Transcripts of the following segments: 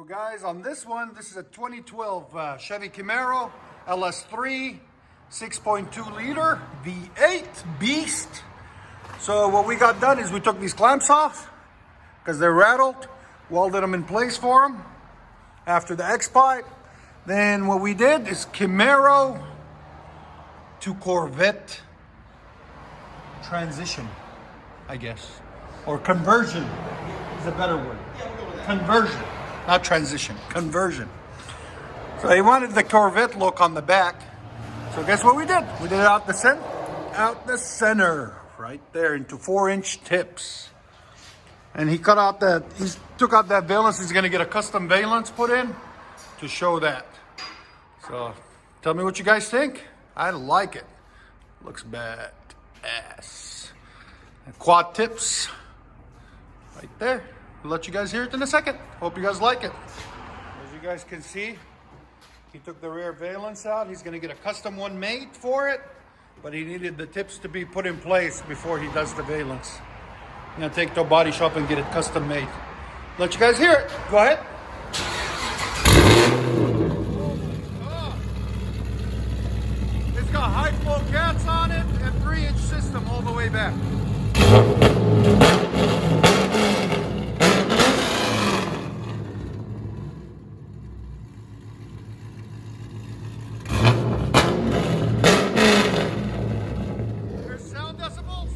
So guys, on this one, this is a 2012 Chevy Camaro LS3 6.2 liter V8 beast. So what we got done is we took these clamps off because they're rattled, welded them in place for them after the X-pipe. Then what we did is Camaro to Corvette transition, I guess, or conversion is a better word. Conversion, not transition, conversion. So they wanted the Corvette look on the back. So guess what we did? We did it out the center, right there into 4-inch tips. And he took out that valence. He's gonna get a custom valence put in to show that. So tell me what you guys think. I like it. Looks bad ass. And quad tips right there. I'll let you guys hear it in a second. Hope you guys like it. As you guys can see, he took the rear valence out. He's gonna get a custom one made for it, but he needed the tips to be put in place before he does the valence. I'm gonna take it to a body shop and get it custom made. Let you guys hear it. Go ahead. It's got high flow cats on it and 3-inch system all the way back. There's sound decibels.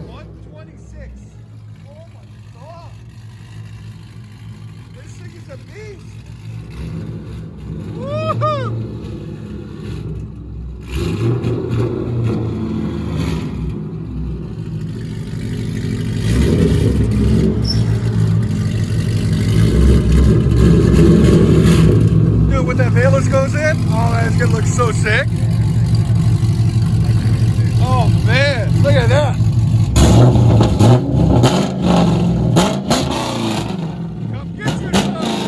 126. Oh my God. This thing is a beast. Woohoo! Dude, when that valence goes in, oh man, it's gonna look so sick. Oh man, look at that. Come get your stuff.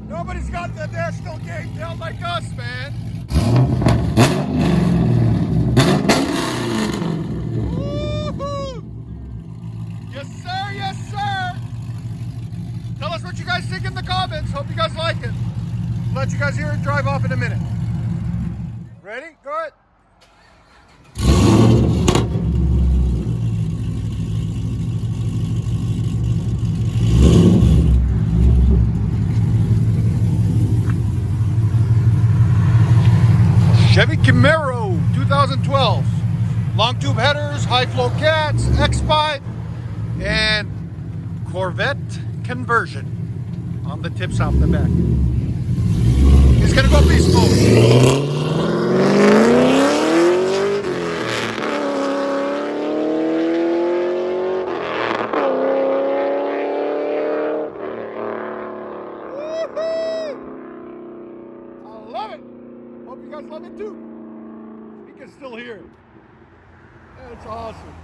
Nobody's got the national gate down like us, man. Woo-hoo. Yes, sir. Yes, sir. Tell us what you guys think in the comments. Hope you guys like it. Let you guys hear it drive off in a minute. Ready? Go ahead. Chevy Camaro 2012. Long tube headers, high flow cats, X-pipe, and Corvette conversion on the tips off the back. He's gonna go beast mode. I love it. Hope you guys love it too. You can still hear it. That's awesome.